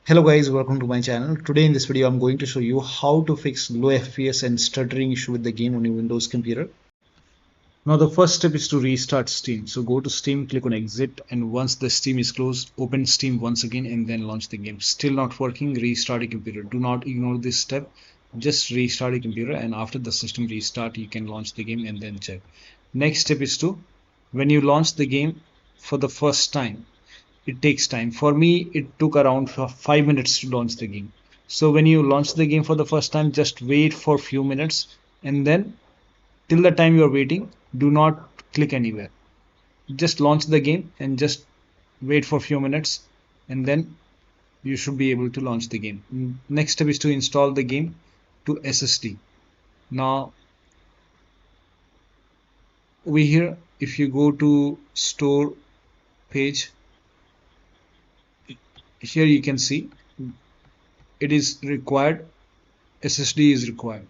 Hello guys, welcome to my channel. Today in this video I'm going to show you how to fix low FPS and stuttering issue with the game on your Windows computer. Now the first step is to restart Steam. So go to Steam, click on exit, and once the Steam is closed, open Steam once again and then launch the game. Still not working, restart your computer. Do not ignore this step. Just restart your computer, and after the system restart you can launch the game and then check. Next step is to, when you launch the game for the first time, it takes time. For me, it took around 5 minutes to launch the game. So when you launch the game for the first time, just wait for a few minutes, and then till the time you are waiting, do not click anywhere. Just launch the game and just wait for a few minutes, and then you should be able to launch the game. Next step is to install the game to SSD. Now over here, if you go to store page, here you can see it is required, SSD is required.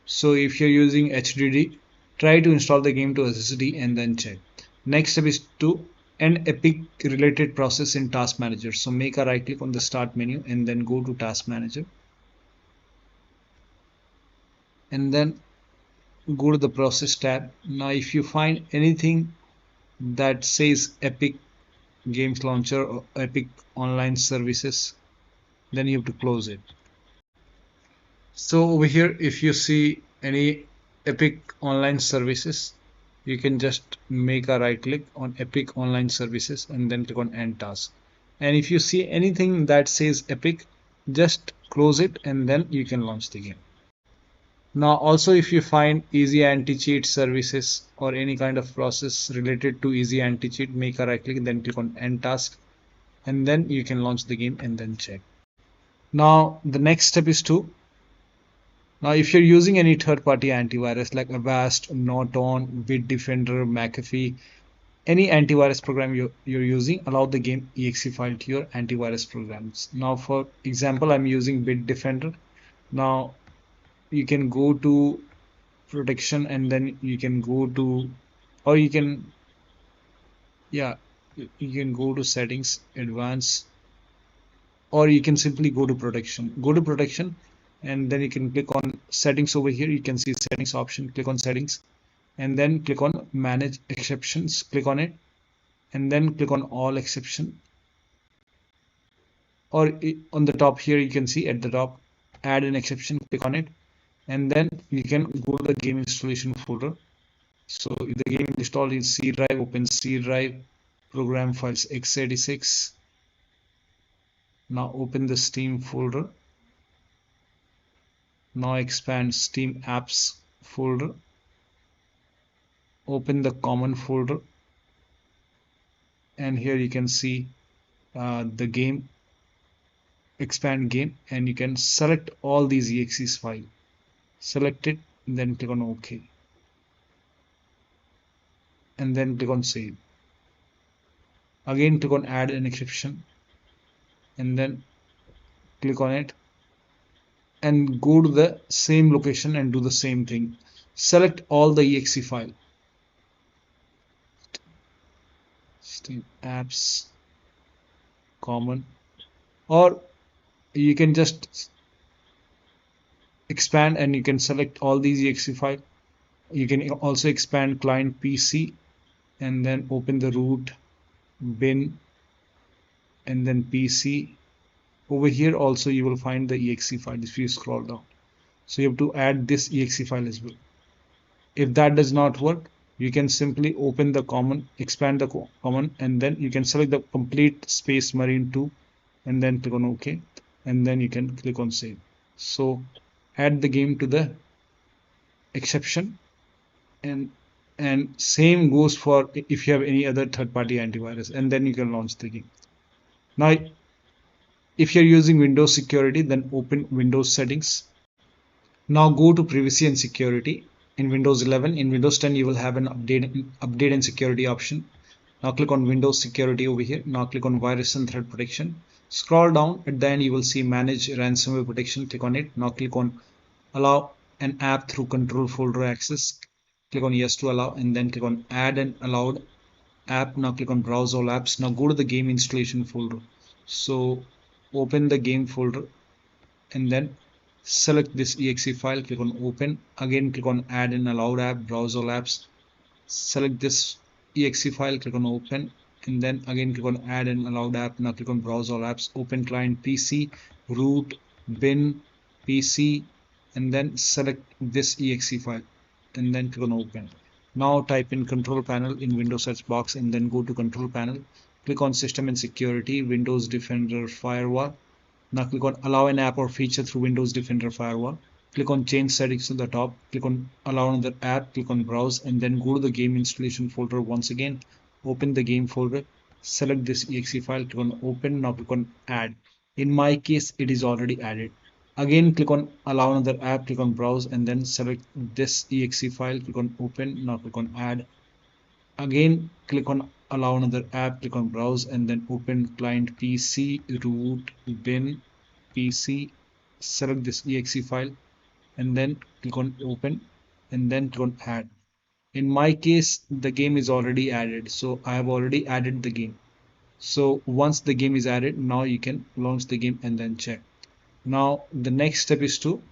So if you're using HDD, try to install the game to SSD and then check. Next step is to end Epic related process in Task Manager. So make a right click on the start menu and then go to Task Manager, and then go to the process tab. Now if you find anything that says Epic Games Launcher or Epic Online Services, then you have to close it. So over here, if you see any Epic Online Services, you can just make a right click on Epic Online Services and then click on End Task. And if you see anything that says Epic, just close it and then you can launch the game. Now also, if you find EasyAntiCheat services or any kind of process related to EasyAntiCheat, make a right click, then click on End Task, and then you can launch the game and then check. Now the next step is to, now if you're using any third-party antivirus like Avast, Norton, Bitdefender, McAfee, any antivirus program you're using, allow the game exe file to your antivirus programs. Now for example, I'm using Bitdefender. Now you can go to protection and then you can go to, or you can, you can go to settings, advanced, or you can simply go to protection, and then you can click on settings. Over here you can see settings option, click on settings and then click on manage exceptions, click on it, and then click on all exception, or on the top here you can see at the top add an exception, click on it, and then you can go to the game installation folder. So if the game installed in C drive, open C drive, program files x86. Now open the Steam folder. Now expand Steam apps folder, open the common folder, and here you can see the game, expand game, and you can select all these exes file, select it, then click on OK, and then click on save. Again click on add an exception and then click on it and go to the same location and do the same thing. Select all the exe file, Steam apps, common, or you can just expand and you can select all these exe file. You can also expand client PC and then open the root bin and then PC. Over here also you will find the exe file if you scroll down. So you have to add this exe file as well. If that does not work, you can simply open the common, expand the common, and then you can select the complete space marine 2 and then click on OK, and then you can click on save. So add the game to the exception, and same goes for if you have any other third-party antivirus, and then you can launch the game. Now if you're using Windows security, then open Windows settings. Now go to privacy and security in Windows 11. In Windows 10 you will have an update and security option. Now click on Windows security over here. Now click on virus and threat protection. Scroll down, at the end you will see manage ransomware protection, click on it. Now click on allow an app through control folder access, click on yes to allow, and then click on add an allowed app. Now click on browse all apps. Now go to the game installation folder. So open the game folder and then select this exe file, click on open, again click on add an allowed app, browse all apps, select this exe file, click on open, and then again click on add an allowed app. Now click on browse all apps, open client PC, root, bin, PC, and then select this exe file and then click on open. Now type in control panel in Windows search box and then go to control panel, click on system and security, Windows Defender firewall. Now click on allow an app or feature through Windows Defender Firewall. Click on change settings to the top. Click on allow another app. Click on browse and then go to the game installation folder once again. Open the game folder. Select this exe file. Click on open. Now click on add. In my case, it is already added. Again, click on allow another app. Click on browse and then select this exe file. Click on open. Now click on add. Again, click on allow another app, click on browse and then open client PC, root, bin, PC, select this exe file and then click on open and then click on add. In my case, the game is already added, so I have already added the game. So once the game is added, now you can launch the game and then check. Now the next step is to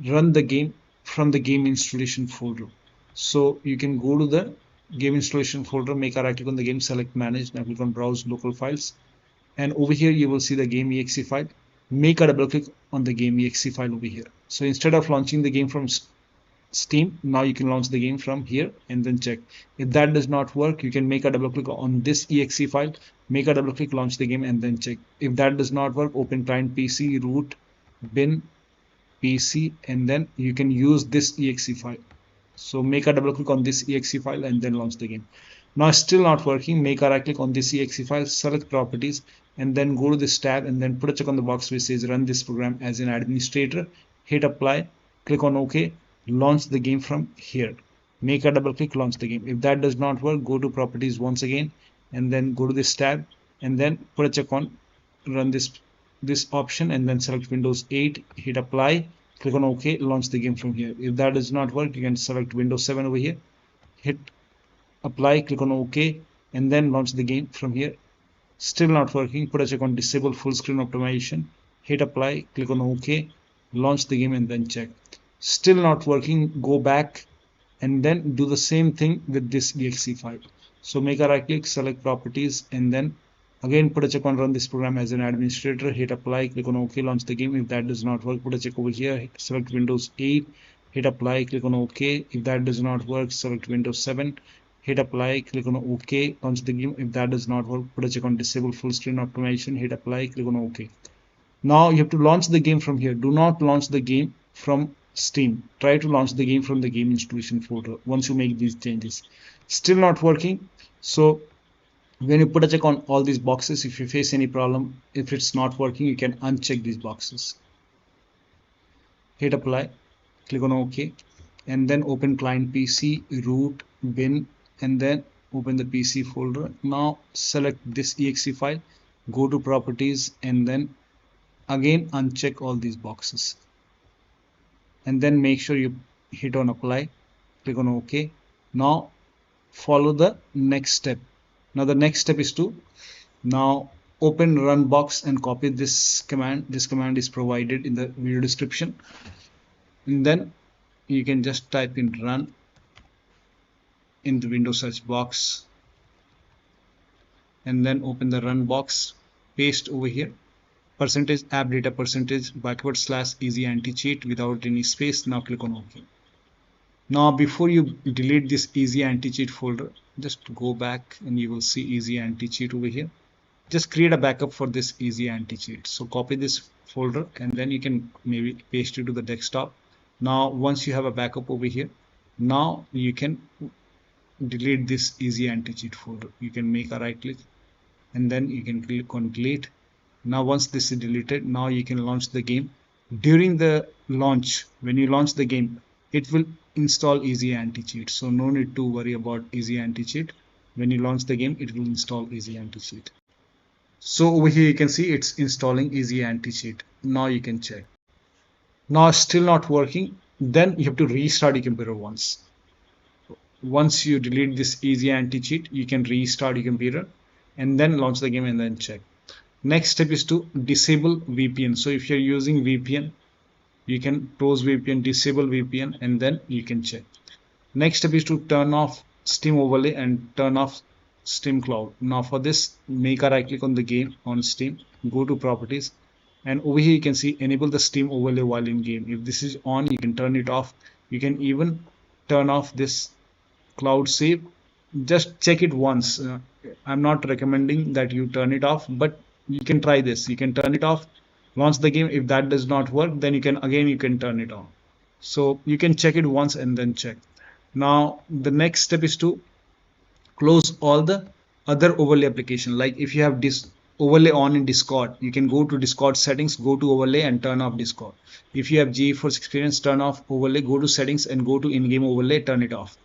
run the game from the game installation folder. So you can go to the game installation folder, make a right click on the game, select manage, now click on browse local files, and over here you will see the game exe file. Make a double click on the game exe file over here. So instead of launching the game from Steam, now you can launch the game from here and then check. If that does not work, you can make a double click on this exe file, make a double click, launch the game and then check. If that does not work, open client PC, root, bin, PC, and then you can use this exe file. So make a double click on this exe file and then launch the game. Now still not working, make a right click on this exe file, select properties and then go to this tab and then put a check on the box which says run this program as an administrator, hit apply, click on OK, launch the game from here. Make a double click, launch the game. If that does not work, go to properties once again and then go to this tab and then put a check on run this option and then select Windows 8, hit apply, click on OK, launch the game from here. If that does not work, you can select Windows 7 over here, hit apply, click on OK, and then launch the game from here. Still not working, put a check on disable full screen optimization, hit apply, click on OK, launch the game and then check. Still not working, go back and then do the same thing with this exe file. So make a right click, select properties and then again put a check on run this program as an administrator, hit apply, click on OK, launch the game. If that does not work, put a check over here, select Windows 8, hit apply, click on OK. If that does not work, select Windows 7, hit apply, click on OK, launch the game. If that does not work, put a check on disable full screen optimization, hit apply, click on OK. Now you have to launch the game from here. Do not launch the game from Steam. Try to launch the game from the game installation folder once you make these changes. Still not working. So when you put a check on all these boxes, if you face any problem, if it's not working, you can uncheck these boxes. Hit apply, click on OK, and then open client PC, root, bin, and then open the PC folder. Now select this exe file, go to properties, and then again uncheck all these boxes. And then make sure you hit on apply, click on OK. Now follow the next step. Now the next step is to now open run box and copy this command. This command is provided in the video description. And then you can just type in run in the Windows search box and then open the run box, paste over here percentage appdata percentage backward slash EasyAntiCheat without any space. Now click on OK. Now before you delete this EasyAntiCheat folder, just go back and you will see EasyAntiCheat over here. Just create a backup for this EasyAntiCheat. So copy this folder and then you can maybe paste it to the desktop. Now once you have a backup over here, now you can delete this EasyAntiCheat folder. You can make a right click and then you can click on delete. Now once this is deleted, now you can launch the game. During the launch, when you launch the game, it will install EasyAntiCheat. So no need to worry about EasyAntiCheat. When you launch the game, it will install EasyAntiCheat. So over here you can see it's installing EasyAntiCheat. Now you can check. Now still not working. Then you have to restart your computer once. Once you delete this EasyAntiCheat, you can restart your computer and then launch the game and then check. Next step is to disable VPN. So if you're using VPN, you can close VPN, disable VPN, and then you can check. Next step is to turn off Steam overlay and turn off Steam Cloud. Now for this, make a right click on the game on Steam, go to properties, and over here you can see enable the Steam overlay while in game. If this is on, you can turn it off. You can even turn off this cloud save. Just check it once. I'm not recommending that you turn it off, but you can try this. You can turn it off, launch the game. If that does not work, then you can turn it on. So you can check it once and then check. Now the next step is to close all the other overlay application. Like if you have this overlay on in Discord, you can go to Discord settings, go to overlay and turn off Discord. If you have GeForce Experience, turn off overlay, go to settings and go to in-game overlay, turn it off.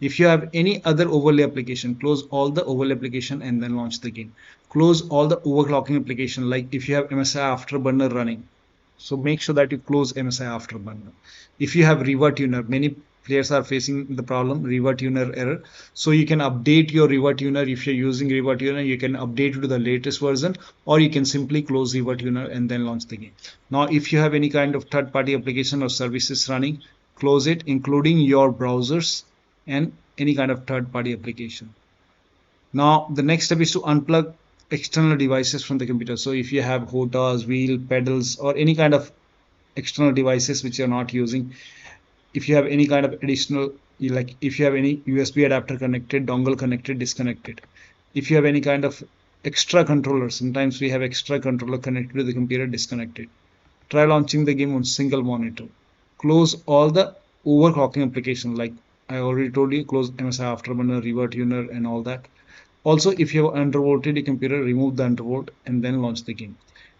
If you have any other overlay application, close all the overlay application and then launch the game. Close all the overclocking application. Like if you have MSI Afterburner running, so make sure that you close MSI Afterburner. If you have revert tuner, many players are facing the problem revert tuner error, so you can update your revert tuner. If you're using revert tuner, you can update it to the latest version, or you can simply close revert tuner and then launch the game. Now if you have any kind of third-party application or services running, close it, including your browsers and any kind of third-party application. Now the next step is to unplug external devices from the computer. So if you have HOTAs, wheel, pedals, or any kind of external devices which you're not using, if you have any kind of additional, like if you have any USB adapter connected, dongle connected, disconnected. If you have any kind of extra controller, sometimes we have extra controller connected to the computer, disconnected. Try launching the game on single monitor. Close all the overclocking application, like I already told you, close MSI Afterburner, revert tuner and all that. Also, if you have undervolted your computer, remove the undervolt and then launch the game.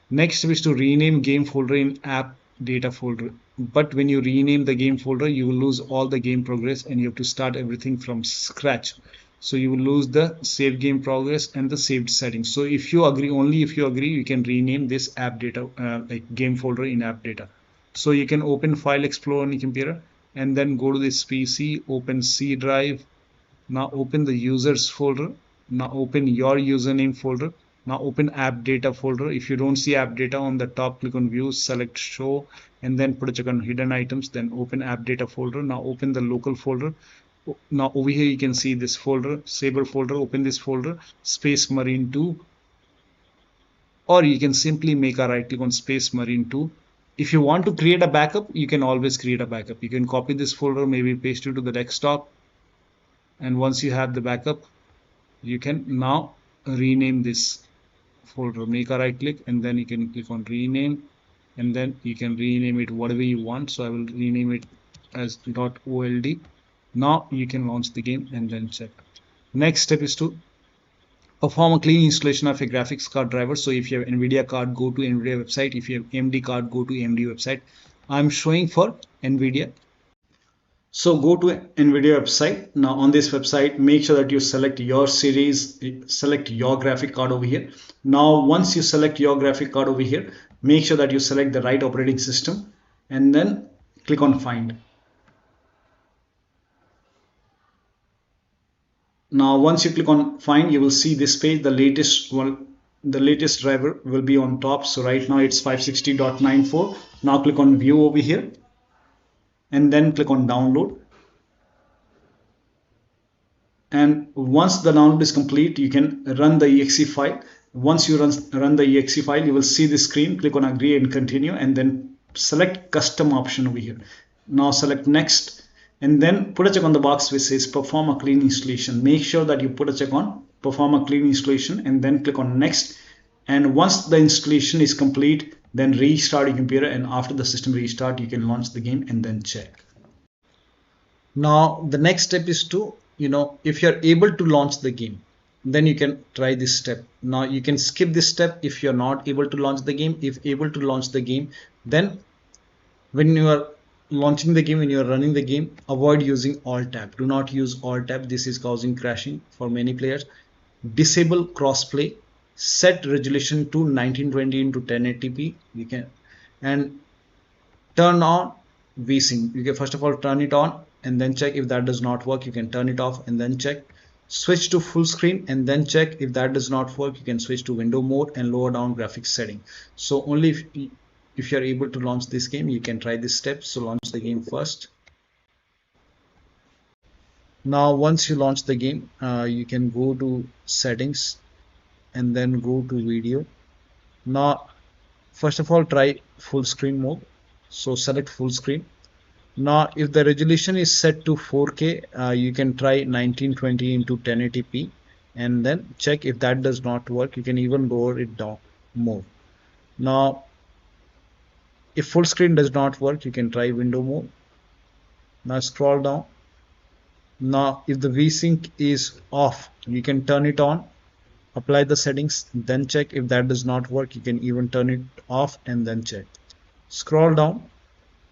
Next is to rename game folder in app data folder. But when you rename the game folder, you will lose all the game progress and you have to start everything from scratch. So you will lose the save game progress and the saved settings. So if you agree, only if you agree, you can rename this app data, like game folder in app data. So you can open File Explorer on your computer and then go to this PC, open C drive. Now open the users folder. Now open your username folder. Now open app data folder. If you don't see app data on the top, click on view, select show, and then put a check on hidden items, then open app data folder. Now open the local folder. Now over here you can see this folder, Saber folder. Open this folder, Space Marine 2, or you can simply make a right click on Space Marine 2. If you want to create a backup, you can always create a backup. You can copy this folder, maybe paste it to the desktop, and once you have the backup, you can now rename this folder. Make a right click and then you can click on rename, and then you can rename it whatever you want. So I will rename it as .old. Now you can launch the game and then check. Next step is to perform a clean installation of a graphics card driver. So if you have NVIDIA card, go to NVIDIA website. If you have AMD card, go to AMD website. I'm showing for NVIDIA. So go to NVIDIA website. Now on this website, make sure that you select your series, select your graphic card over here. Now once you select your graphic card over here, make sure that you select the right operating system and then click on find. Now once you click on find, you will see this page. The latest one, the latest driver will be on top. So right now it's 560.94. Now click on view over here and then click on download. And once the download is complete, you can run the exe file. Once you run the exe file, you will see the screen. Click on agree and continue, and then select custom option over here. Now select next, and then put a check on the box which says perform a clean installation. Make sure that you put a check on perform a clean installation and then click on next. And once the installation is complete, then restart your computer, and after the system restart, you can launch the game and then check. Now the next step is to, if you're able to launch the game, then you can try this step. Now you can skip this step if you're not able to launch the game. If able to launch the game, then when you are launching the game, when you are running the game, avoid using Alt Tab. Do not use Alt Tab. This is causing crashing for many players. Disable crossplay. Set resolution to 1920 into 1080p. You can, and turn on VSync. You can first of all turn it on and then check. If that does not work, you can turn it off and then check. switch to full screen and then check. If that does not work, you can switch to window mode and lower down graphics setting. So only if you're able to launch this game, you can try this step. So launch the game first. Now once you launch the game, you can go to settings and then go to video. Now first of all, try full screen mode. So select full screen. Now if the resolution is set to 4K, you can try 1920 into 1080p and then check. If that does not work, you can even lower it down more. Now if full screen does not work, you can try window mode. Now scroll down. Now if the VSync is off, you can turn it on, apply the settings, then check. If that does not work, you can even turn it off and then check. Scroll down.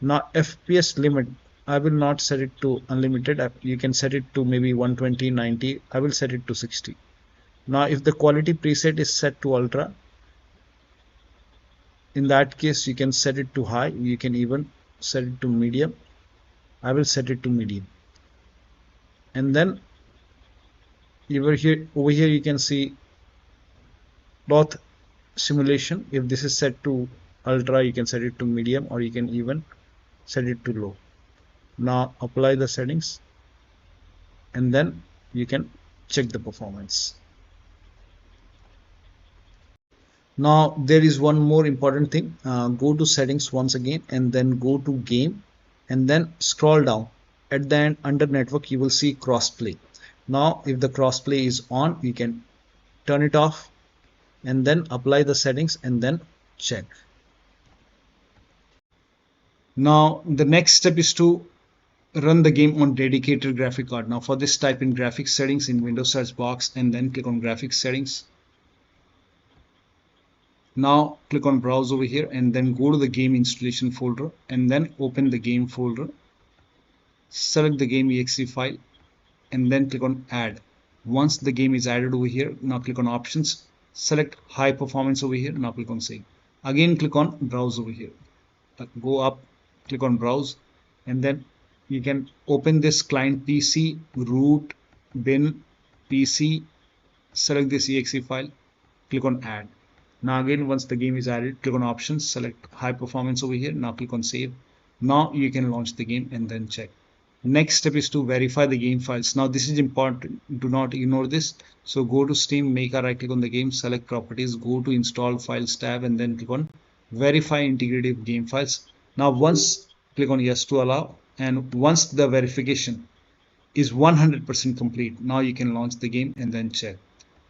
Now FPS limit, I will not set it to unlimited. You can set it to maybe 120, 90. I will set it to 60. Now if the quality preset is set to ultra, in that case you can set it to high. You can even set it to medium. I will set it to medium. And then over here you can see cloth simulation. If this is set to ultra, you can set it to medium, or you can even set it to low. Now apply the settings and then you can check the performance. Now there is one more important thing. Go to settings once again and then go to game and then scroll down. At the end under network, you will see crossplay. Now if the crossplay is on, you can turn it off and then apply the settings and then check. Now the next step is to run the game on dedicated graphic card. Now for this, type in graphics settings in Windows search box and then click on graphics settings. Now click on browse over here and then go to the game installation folder and then open the game folder. Select the game exe file and then click on add. Once the game is added over here, now click on options, select high performance over here. Now click on save. Again click on browse over here, go up, click on browse, and then you can open this client PC, root, bin, PC, select this exe file, click on add. Now again, once the game is added, click on options, select high performance over here. Now click on save. Now you can launch the game and then check. Next step is to verify the game files. Now this is important, do not ignore this. So go to Steam, make a right click on the game, select properties, go to install files tab and then click on verify integrity of game files. Now once click on yes to allow, and once the verification is 100% complete, now you can launch the game and then check.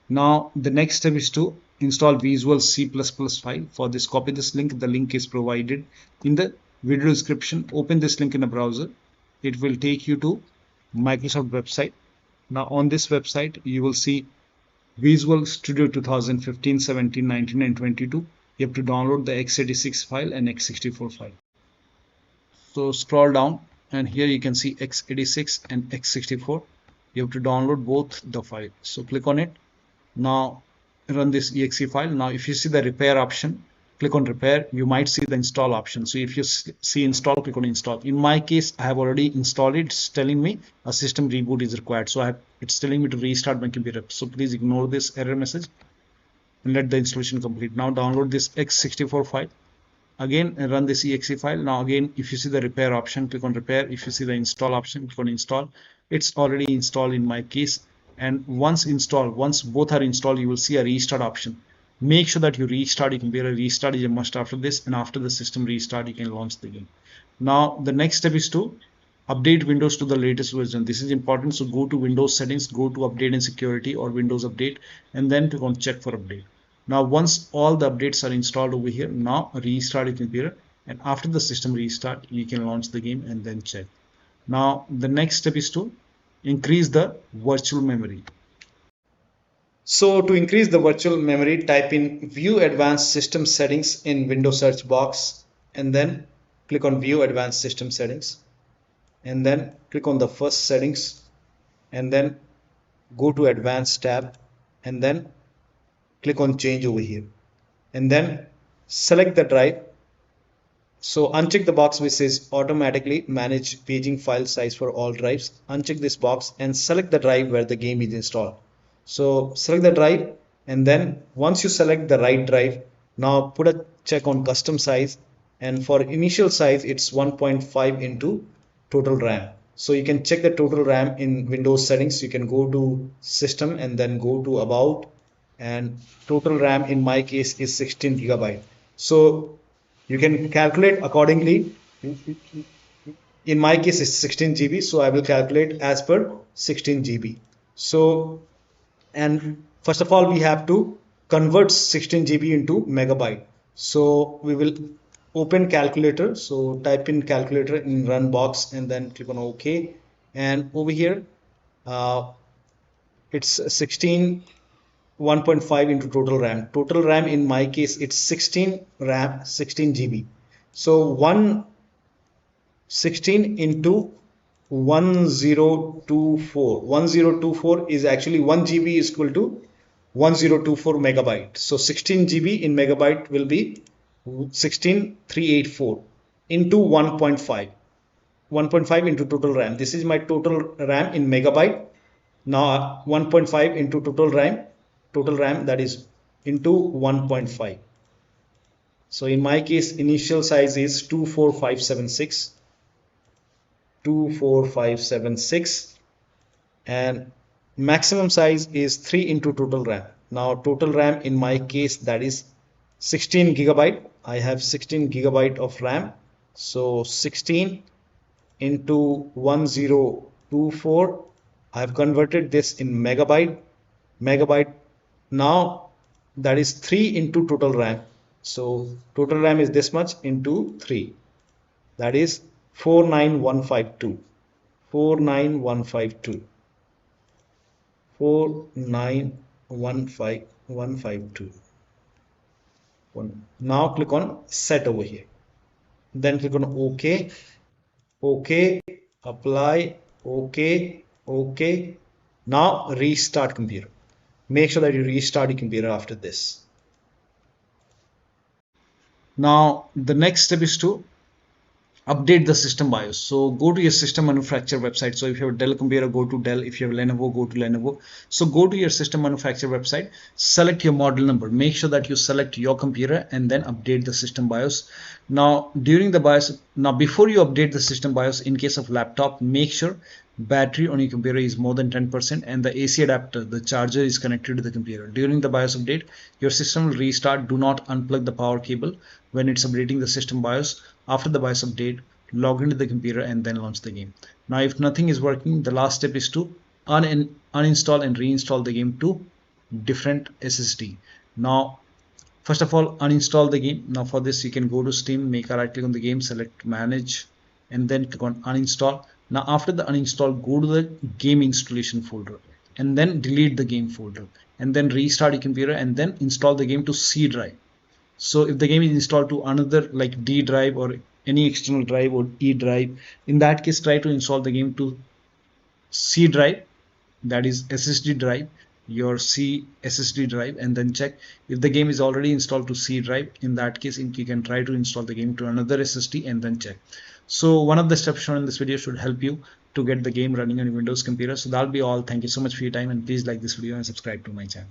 Now the next step is to install Visual C++ file. For this, copy this link. The link is provided in the video description. Open this link in a browser. It will take you to Microsoft website. Now on this website you will see Visual Studio 2015, 17, 19 and 22. You have to download the x86 file and x64 file. So scroll down and here you can see x86 and x64. You have to download both the files. So click on it. Now run this exe file. Now if you see the repair option, click on repair. You might see the install option. So if you see install, click on install. In my case, I have already installed it. It's telling me a system reboot is required. So it's telling me to restart my computer. So please ignore this error message and let the installation complete. Now download this x64 file. Again run this exe file. Now again, if you see the repair option, click on repair. If you see the install option, click on install. It's already installed in my case. And once both are installed, you will see a restart option. Make sure that you restart your computer. Restart is a must after this, and after the system restart, you can launch the game. Now the next step is to update Windows to the latest version. This is important. So go to Windows settings, go to update and security or Windows update, and then click on check for update. Now once all the updates are installed over here, now restart your computer, and after the system restart, you can launch the game and then check. Now the next step is to increase the virtual memory. So to increase the virtual memory, type in View Advanced System Settings in Windows search box and then click on View Advanced System Settings and then click on the first settings and then go to Advanced tab and then click on Change over here and then select the drive So uncheck the box which says automatically manage paging file size for all drives. Uncheck this box and select the drive where the game is installed. So select the drive, and then once you select the right drive, now put a check on custom size, and for initial size it's 1.5 into total RAM. So you can check the total RAM in Windows settings. You can go to system and then go to about, and total RAM in my case is 16 gigabyte. So you can calculate accordingly. In my case it's 16 GB, so I will calculate as per 16 GB. So, and first of all we have to convert 16 GB into megabyte. So we will open calculator, so type in calculator in run box and then click on OK, and over here it's 16 1.5 into total RAM. Total RAM in my case it's 16 RAM 16 GB. So 116 into 1024. 1024 is actually 1 GB is equal to 1024 megabyte. So 16 GB in megabyte will be 16384 into 1.5. 1.5 into total RAM. This is my total RAM in megabyte. Now 1.5 into total RAM that is into 1.5. So in my case initial size is 24576 and maximum size is 3 into total RAM. Now total RAM in my case that is 16 gigabyte. I have 16 gigabyte of RAM. So 16 into 1024. I have converted this in megabyte. Now that is 3 into total RAM. So total RAM is this much into 3. That is 49152. 49152. 4915152. Now click on set over here. Then click on OK. OK. Apply. OK. OK. Now restart computer. Make sure that you restart your computer after this. Now the next step is to update the system BIOS. So go to your system manufacturer website. So if you have a Dell computer, go to Dell. If you have Lenovo, go to Lenovo. So go to your system manufacturer website, select your model number, make sure that you select your computer and then update the system BIOS. Now during the BIOS, now before you update the system BIOS, in case of laptop, make sure battery on your computer is more than 10% and the AC adapter, the charger, is connected to the computer. During the BIOS update, your system will restart. Do not unplug the power cable when it's updating the system BIOS. After the BIOS update, log into the computer and then launch the game. Now if nothing is working, the last step is to uninstall and reinstall the game to different SSD. Now first of all, uninstall the game. Now for this you can go to Steam, make a right click on the game, select manage and then click on uninstall. Now after the uninstall, go to the game installation folder and then delete the game folder and then restart your computer and then install the game to C drive. So if the game is installed to another like D drive or any external drive or E drive, in that case try to install the game to C drive, that is SSD drive, your C SSD drive, and then check if the game is already installed to C drive. In that case you can try to install the game to another SSD and then check. So one of the steps shown in this video should help you to get the game running on your Windows computer. So that'll be all. Thank you so much for your time and please like this video and subscribe to my channel.